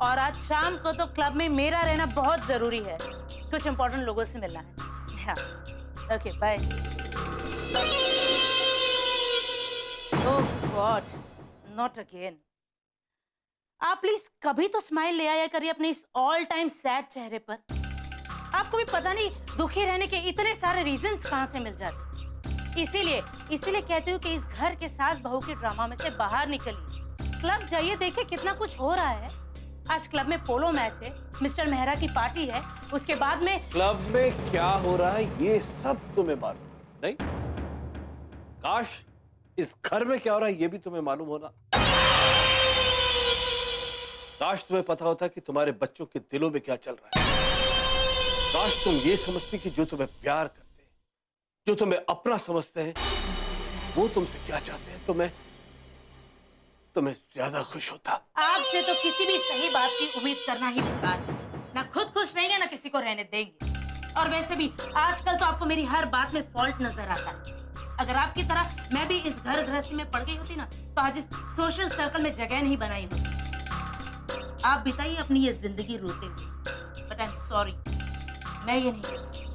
और आज शाम को तो क्लब में मेरा रहना बहुत जरूरी है। कुछ इंपॉर्टेंट लोगों से मिलना है। Okay, bye. Oh God, not again. आप प्लीज कभी तो स्माइल ले आया करिए अपने इस ऑल टाइम सैड चेहरे पर। आपको भी पता नहीं दुखी रहने के इतने सारे रीजंस कहां से मिल जाते। इसीलिए कहती हूँ कि इस घर के सास बहू के ड्रामा में से बाहर निकलिए। क्लब जाइए, देखिए कितना कुछ हो रहा है। आज क्लब में पोलो मैच है, मिस्टर मेहरा की पार्टी है, उसके बाद में क्लब में क्या हो रहा है ये सब तुम्हें मालूम नहीं? काश इस घर में क्या हो रहा है ये भी तुम्हें मालूम होना। काश तुम्हें पता होता कि तुम्हारे बच्चों के दिलों में क्या चल रहा है। काश तुम ये समझती कि जो तुम्हें प्यार करते हैं, जो तुम्हें अपना समझते हैं, वो तुमसे क्या चाहते हैं। तुम्हें ज्यादा खुश होता। आपसे तो किसी भी सही बात की उम्मीद करना ही बेकार है। ना खुद खुश रहेंगे ना किसी को रहने देंगे। और वैसे भी आजकल तो आपको मेरी हर बात में फॉल्ट नजर आता है। अगर आपकी तरह मैं भी इस घर गृहस्थी में पड़ गई होती ना तो आज इस सोशल सर्कल में जगह नहीं बनाई होती। आप बिताइए अपनी ये जिंदगी रोते हुए, बट आई एम सॉरी, मैं ये नहीं कर सकती।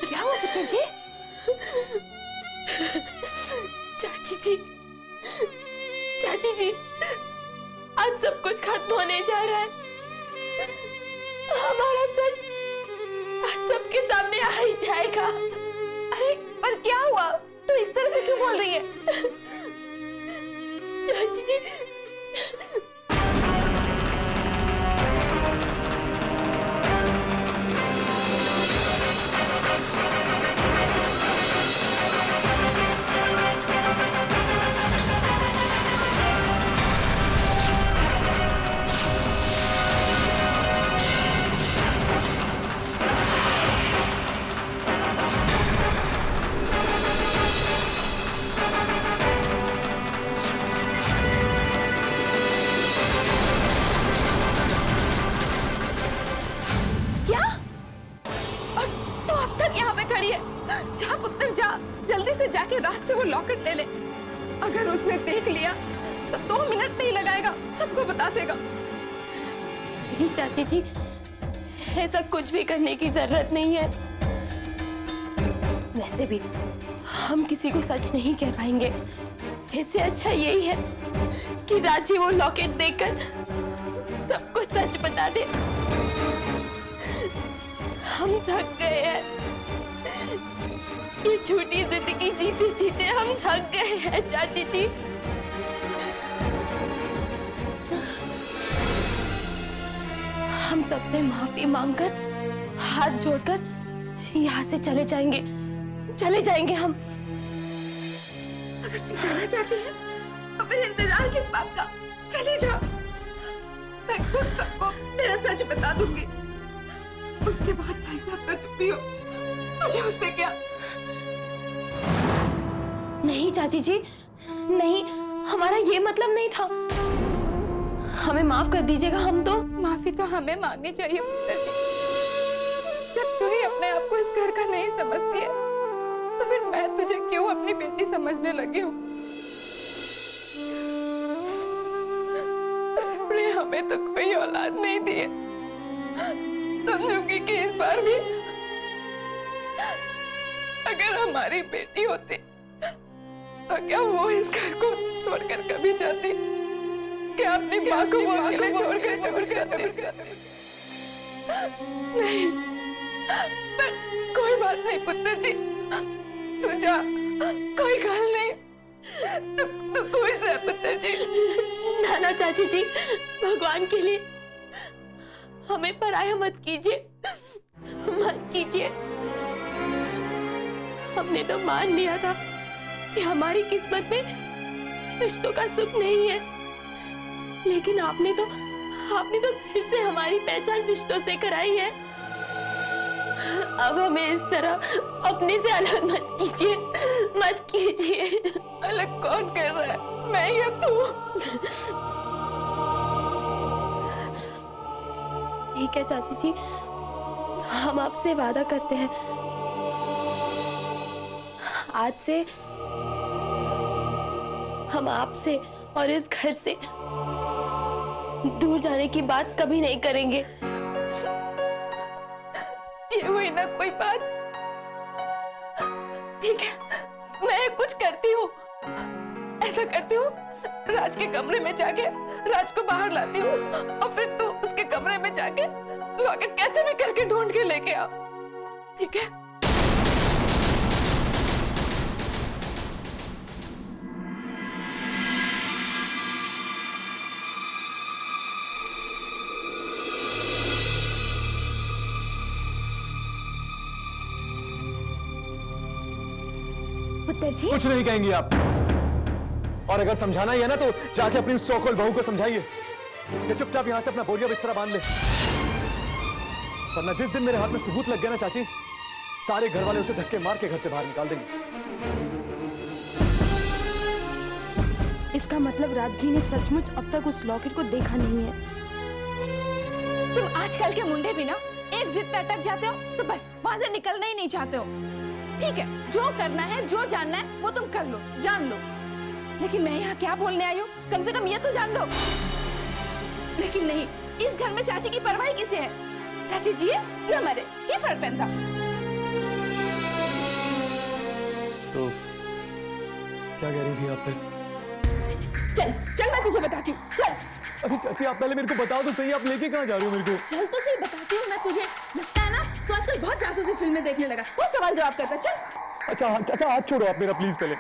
क्या हुआ पुत्र जी? चाची जी, आज सब कुछ खत्म होने जा रहा है। हमारा सच आज सबके सामने आ ही जाएगा। अरे पर क्या हुआ? तू इस तरह से क्यों बोल रही है? चाची जी, जा पुत्र जा, जल्दी से जाके रात से वो लॉकेट ले ले। अगर उसने देख लिया तो 2 मिनट नहीं लगाएगा, सबको बता देगा। नहीं चाची जी, ऐसा कुछ भी करने की जरूरत नहीं है। वैसे भी हम किसी को सच नहीं कह पाएंगे। इससे अच्छा यही है कि राजी वो लॉकेट देखकर सबको सच बता दे। हम थक गए हैं, ये झूठी जिंदगी जीते जीते हम थक गए हैं चाची जी। हम सबसे माफी मांगकर, हाथ जोड़कर यहाँ से चले जाएंगे हम। अगर तू जाना चाहती है तो फिर इंतजार किस बात का? चली जा, मैं खुद सबको तेरा सच बता दूंगी। उसके बाद भाई साहब का जो भी हो, तुझे उससे क्या? नहीं चाची जी, नहीं, हमारा ये मतलब नहीं था। हमें माफ कर दीजिएगा। हम तो माफी तो हमें मांगनी चाहिए पुत्र जी। जब तू ही अपने आप को इस घर का नहीं समझती है तो फिर मैं तुझे क्यों अपनी बेटी समझने लगी हूँ? ने हमें तो कोई औलाद नहीं दी है। समझूंगी कि इस बार भी अगर हमारी बेटी होती तो क्या वो इस घर को छोड़कर कभी जाती? क्या अपनी माँ को वो अकेले छोड़कर नहीं। पर कोई बात नहीं पुत्र जी, तू जा, कोई गल नहीं। तू खुश रह पुत्र जी। नाना चाची जी, भगवान के लिए हमें पराया मत कीजिए, मत कीजिए। हमने तो मान लिया था कि हमारी किस्मत में रिश्तों का सुख नहीं है, लेकिन आपने तो फिर से हमारी पहचान रिश्तों से कराई है। अब हमें इस तरह अपने से अलग मत कीजिए। अलग कौन कर रहा है, मैं या तू? ठीक है चाची जी, हम आपसे वादा करते हैं, आज से हम आपसे और इस घर से दूर जाने की बात कभी नहीं करेंगे। ये हुई ना कोई बात। ठीक है, मैं कुछ करती हूँ, ऐसा करती हूँ, राज के कमरे में जाके राज को बाहर लाती हूँ और फिर तू उसके कमरे में जाके लॉकेट कैसे भी करके ढूंढ के लेके आ, ठीक है? पुत्र जी, कुछ नहीं कहेंगी आप, और अगर समझाना ही है ना तो जाके अपनी उस सौ-कौल बहू को समझाइए कि चुपचाप यहां से अपना बोरिया बिस्तरा बांध ले, वरना जिस दिन मेरे हाथ में सबूत लग गया ना चाची, सारे घर वाले उसे धक्के मार के घर से बाहर निकाल देंगे। इसका मतलब राज जी ने सचमुच अब तक उस लॉकेट को देखा नहीं है। तुम आजकल के मुंडे भी ना एक जिद पे अटक जाते हो तो बस वहां से निकलना ही नहीं चाहते हो। ठीक है, जो करना है, जो जानना है वो तुम कर लो, जान लो, लेकिन मैं यहाँ क्या बोलने आई हूँ कम से कम ये तो जान लो। लेकिन नहीं, इस घर में चाची की परवाह किसे है? चाची जिए या मरे, क्या फर्क पड़ता? तो क्या कह रही थी आप फिर? चल चल, मैं तुझे बताती हूँ, चल। अरे चाची आप पहले मेरे को बताओ तो सही, आप लेके कहाँ जा रही हो मेरे को? चल तो सही बताती हूँ मैं तुझे। लगता है ना तो आजकल बहुत जासूसी फिल्में देखने लगा, वो सवाल जवाब करता। चल। अच्छा हाथ छोड़ो आप मेरा प्लीज पहले।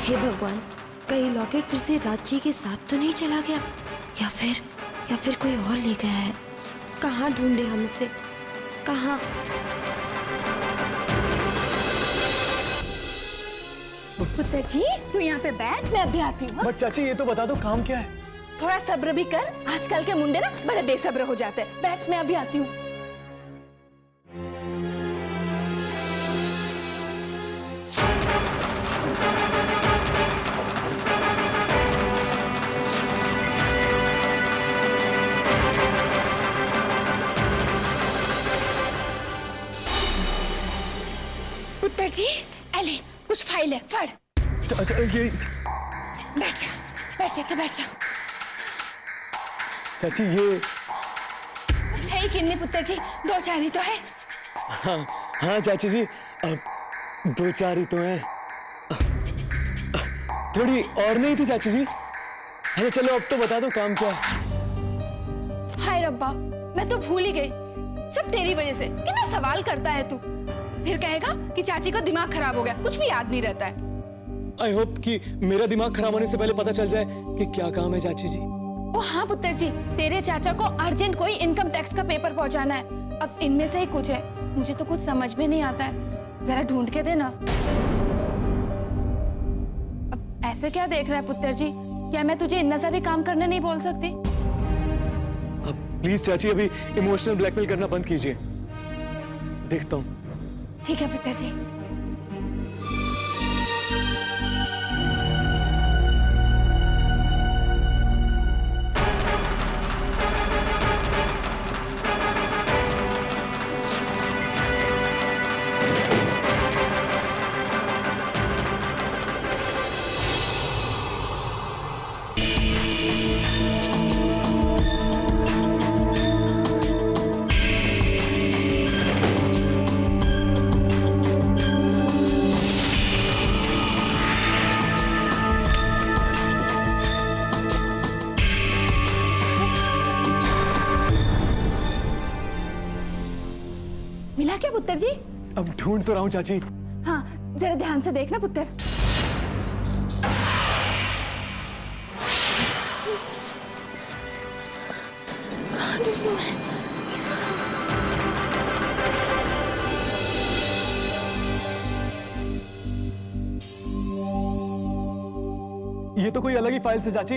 हे भगवान, कहीं लॉकेट फिर से राज जी के साथ तो नहीं चला गया, या फिर कोई और ले गया है। कहाँ ढूंढे हम इसे, कहाँ? पुत्र जी तू यहाँ पे बैठ, मैं अभी आती हूँ। बट चाची ये तो बता दो काम क्या है? थोड़ा सब्र भी कर, आजकल के मुंडे ना बड़े बेसब्र हो जाते हैं। बैठ, मैं अभी आती हूँ। पुत्र जी, अले कुछ फाइल है, फड़। अच्छा ये बैठ जा, बैठ जा, बैठ जा। चाची ये है ही किन्नी पुत्र जी, दो चार ही तो है। हाँ चाची जी, अब दो चार ही तो हैं। थोड़ी और नहीं थी चाची जी? अरे चलो अब तो बता दो काम क्या है। हाय रब्बा, मैं तो भूल ही गई, सब तेरी वजह से। कितना सवाल करता है तू, फिर कहेगा कि चाची का दिमाग खराब हो गया, कुछ भी याद नहीं रहता है। आई होप कि मेरा दिमाग खराब होने से पहले पता चल जाए कि क्या काम है चाची जी। ओ हाँ पुत्र जी, तेरे चाचा को अर्जेंट कोई इनकम टैक्स का पेपर पहुंचाना है। अब इनमें से ही कुछ है, मुझे तो कुछ समझ में नहीं आता है, जरा ढूंढ के देना। अब ऐसे क्या देख रहा है पुत्र जी, क्या मैं तुझे इतना सा भी काम करने नहीं बोल सकती? अब प्लीज चाची अभी इमोशनल ब्लैकमेल करना बंद कीजिए, देखता हूँ। ठीक है पुत्र जी। मिला क्या पुत्र जी? अब ढूंढ तो रहा हूँ चाची। हाँ जरा ध्यान से देखना पुत्र। कहाँ ढूंढूं मैं? ये तो कोई अलग ही फाइल से चाची,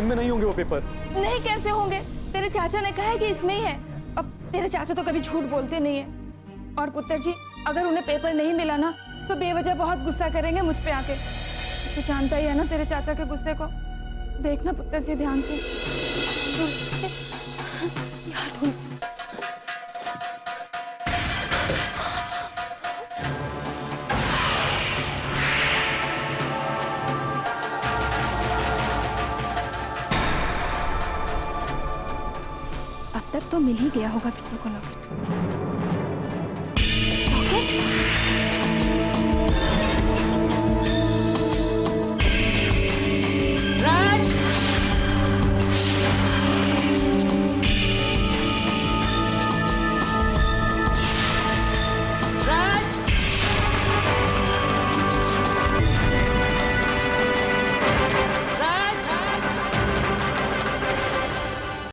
इनमें नहीं होंगे वो पेपर। नहीं कैसे होंगे? तेरे चाचा ने कहा है कि इसमें ही है। अब तेरे चाचा तो कभी झूठ बोलते नहीं है। और पुत्र जी, अगर उन्हें पेपर नहीं मिला ना तो बेवजह बहुत गुस्सा करेंगे मुझ पे आके। तो जानता ही है ना तेरे चाचा के गुस्से को। देखना पुत्र जी ध्यान से। यार ढूंढ। अब तक तो मिल ही गया होगा बिट्टू को लॉकेट।